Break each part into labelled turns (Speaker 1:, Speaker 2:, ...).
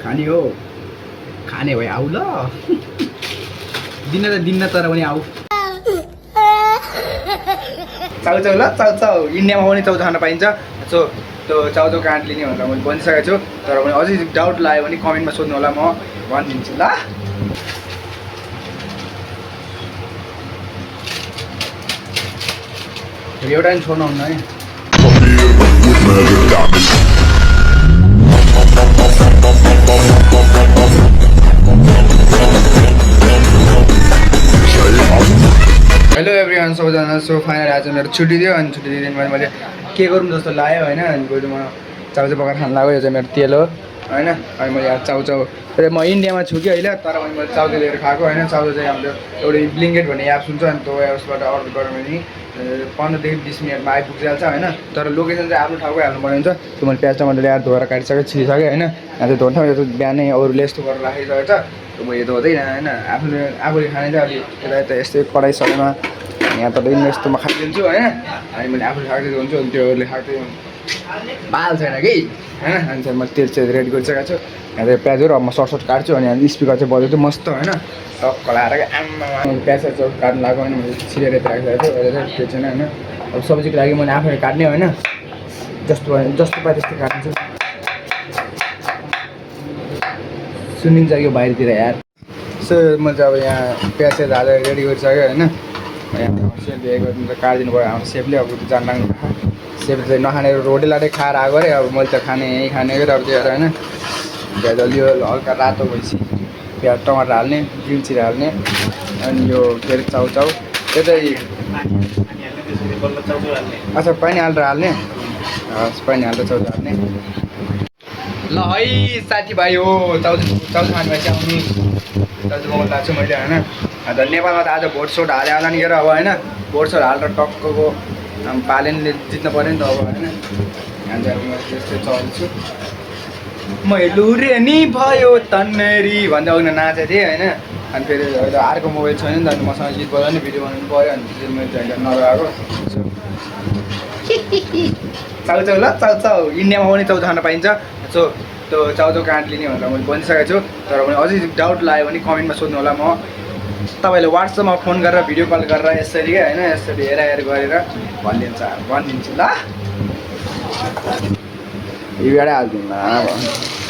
Speaker 1: खाने हो खाने भए आऊ ल दिन त दिन्न तर पनि आऊ चाउचाउ ल चाउचाउ इन्डियामा पनि चाउचाउ खान पाइन्छ सो त्यो चाउचाउ काँड लिने भनेर मैले भनिसकेको छु तर पनि अझै डाउट लाग्यो भने कमेन्टमा सोध्नु होला म भनिदिन्छु ल एउटा पनि छोड्नु हुन्न है हेलो एभ्रिवान सबैजना सो फाइनल आज मेरो छुट्टी दियो अनि छुट्टी दिने भने मैले के गरौँ जस्तो लाग्यो होइन अनि गएर म चाउचाउ पकाएर खान लाग्यो यो चाहिँ मेरो तेल हो होइन अनि मैले यहाँ चाउचाउ म इन्डियामा छु कि अहिले तर मैले चाउचाउ लिएर खाएको होइन चाउचाउ चाहिँ हाम्रो एउटा ब्लिङ्केट भन्ने एप्स हुन्छ अनि त्यो एप्सबाट अर्डर गऱ्यो भने 15 देखि 20 मिनटमा आइपुगिहाल्छ होइन तर लोकेसन चाहिँ आफ्नो ठाउँकै हाल्नु पर्ने हुन्छ त्यो मैले प्याज टमाटर ल्याएर धोएर काटिसकेँ छिरिसकेँ होइन यहाँ चाहिँ धोन्थ्यो यो बिहानै अरूले यस्तो गरेर राखिसकेको छ म यो धोँदैन होइन आफूले खाने चाहिँ अलिक यता यता यस्तै कराई सराईमा यहाँ त यस्तोमा खाइदिन्छु होइन अनि मैले आफूले खाँदै हुन्छु अनि त्योहरूले खाँदै बाल छैन कि होइन अनि चाहिँ मैले तेल चाहिँ रेडी गरिसकेको छु यहाँ चाहिँ प्याजहरू अब म सर्ट काट्छु अनि यहाँ स्पिकर चाहिँ बजाउँछु मस्त होइन टक्क लगाएर आम्मा प्याज काट्नु लाग्यो भने मैले छिरेर राखिरहेको छु अहिले चाहिँ त्यो छैन होइन अब सब्जीको लागि मैले आफूले काट्ने होइन जस्तो पाए त्यस्तै काट्छु सुनिन्छ यो बाहिरतिर यार सो म चाहिँ अब यहाँ प्याज हालेर रेडी गरिसक्यो होइन यहाँ सेपले काटिदिनु पऱ्यो हाम्रो सेपले अब जान लाग्नु सेप चाहिँ नखाने रोटी लाटे खाएर आएको अरे अब मैले त खाने यहीँ खाने गएर अब त्यो होइन प्याज अलियो हल्का रातो भएपछि प्याज टमाटर हाल्ने ग्रिन चिली हाल्ने अनि यो के अरे चाउचाउ त्यो चाहिँ अच्छा पानी हालेर हाल्ने पानी हालेर चाउचाउ हाल्ने ल है साथीभाइ हो चाउचाउ खाने भएपछि आउनु चाउचाउ पकाउनु लाग्छु मैले होइन अन्त नेपालमा त आज भोट हाले होला नि अब होइन भोट हालेर टक्कको पालेनले जित्नु पऱ्यो नि त अब होइन यहाँ चाहिँ अब म त्यस्तै चल्छु मैले रे नि भयो तन्नेरी भन्दै अघि नाचेको थिएँ होइन अनि फेरि अहिले अर्को मोबाइल छैन नि त अनि मसँग गीत बजाउने भिडियो बनाउनु पऱ्यो अनि मैले चाहिँ नगएको चाउचाउ ल चाउचाउ इन्डियामा पनि चाउचाउ खान पाइन्छ सो त्यो चाउचाउ काँड लिने भनेर मैले भनिसकेको छु तर पनि अझै डाउट लाग्यो भने कमेन्टमा सोध्नु होला म तपाईँले वाट्सएपमा फोन गरेर भिडियो कल गरेर यसरी होइन यसरी हेर गरेर भनिदिन्छु ल यो एउटै हालिदिनु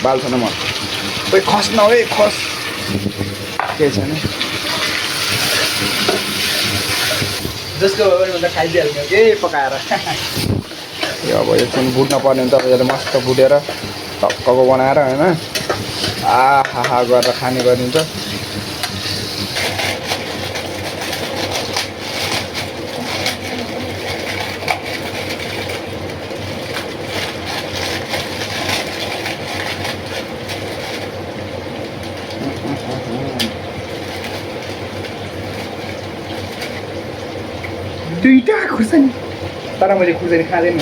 Speaker 1: बाल छैन म खोइ खस न है खस केही छैन जसको भयो भने त खाइदिइहाल्ने हो कि पकाएर यो अब यो चाहिँ भुट्न पर्ने हुन्छ तपाईँले मस्त भुटेर टक्कको बनाएर होइन आहा गरेर खाने गरिदिन्छ दुईवटा खुर्सानी तर मैले खुर्सानी खाँदैन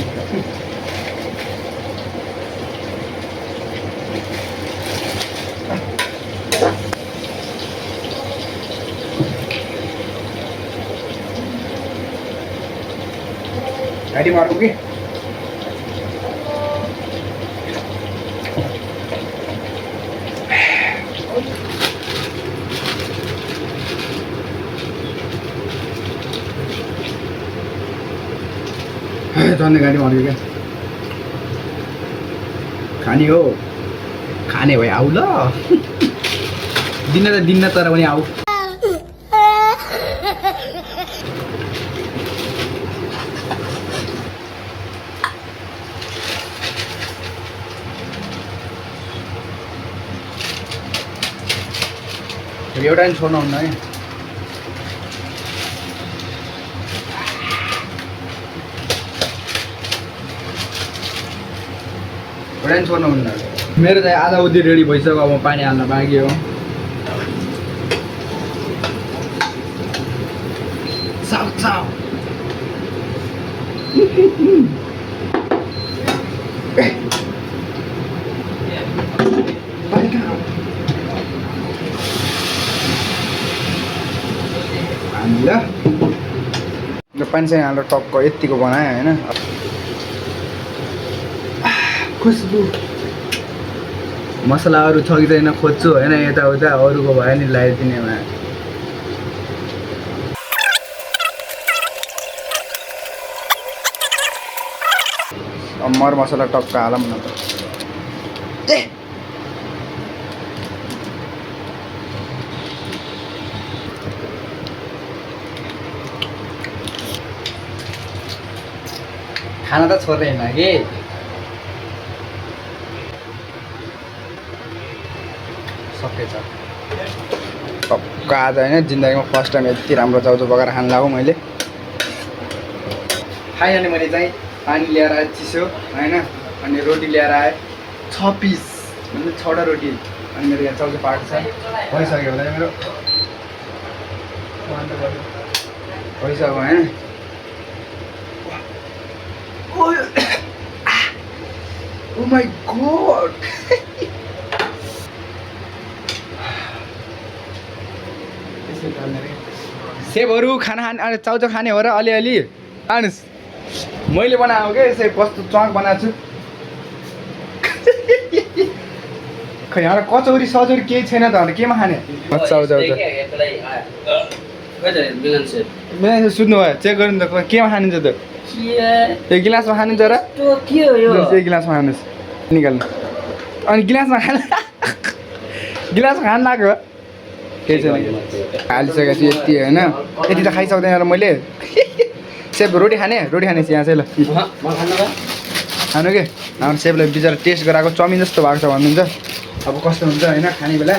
Speaker 1: घाँटी मार्नु कि झन्डै गाडी मार्यो क्या खाने हो खाने भए आऊ ल दिन त दिन्न तर पनि आऊ एउटा पनि छोड्नु हुन्न है एउटा पनि छोड्नु हुन्न मेरो चाहिँ आधा उधी रेडी भइसक्यो अब म पानी हाल्न बाँकी हो चाउचाउ पानी चाहिँ हालेर टक्क यतिको बनाएँ होइन खुसबु मसलाहरू छ कि छैन खोज्छु होइन यताउता अरूको भयो नि लगाइदिनेमा मर मसला टक्क हालौँ न त खाना त छोड्दैन कि सकेछ टक्क आज होइन जिन्दगीमा फर्स्ट टाइम यति राम्रो चाउचाउ पकाएर खान लाग्यो मैले फाइनली मैले चाहिँ पानी ल्याएर आएँ चिसो होइन अनि रोटी ल्याएर आएँ 6 पिस मतलब 6वटा रोटी अनि मेरो यहाँ चाउचाउ पाएको छ भइसक्यो होला मेरो भइसक्यो होइन Oh my god! सेबहरू खाना खाने चाउचाउ खाने हो र अलिअलि आउनुहोस् मैले बनाएको के सेब कस्तो चक बनाएको छु खै यहाँ कचौरी सचौरी केही छैन त अन्त केमा खाने चाउचाउ त मिलान सुत्नु भयो चेक गर्नु त केमा खानिन्छ त एक गिलासमा खानुहुन्छ र एक गिलासमा खानुहोस् निकाल्नु अनि गिलासमा खानु गिलासमा खानु लाग्यो केही छैन हालिसकेको छु यति होइन यति त खाइसक्दैन र मैले सेप रोटी खाने यहाँ चाहिँ ल खानु के हाम्रो सेपलाई बिचरा टेस्ट गराएको चाउमिन जस्तो भएको छ भन्नुहुन्छ अब कस्तो हुन्छ होइन खाने बेला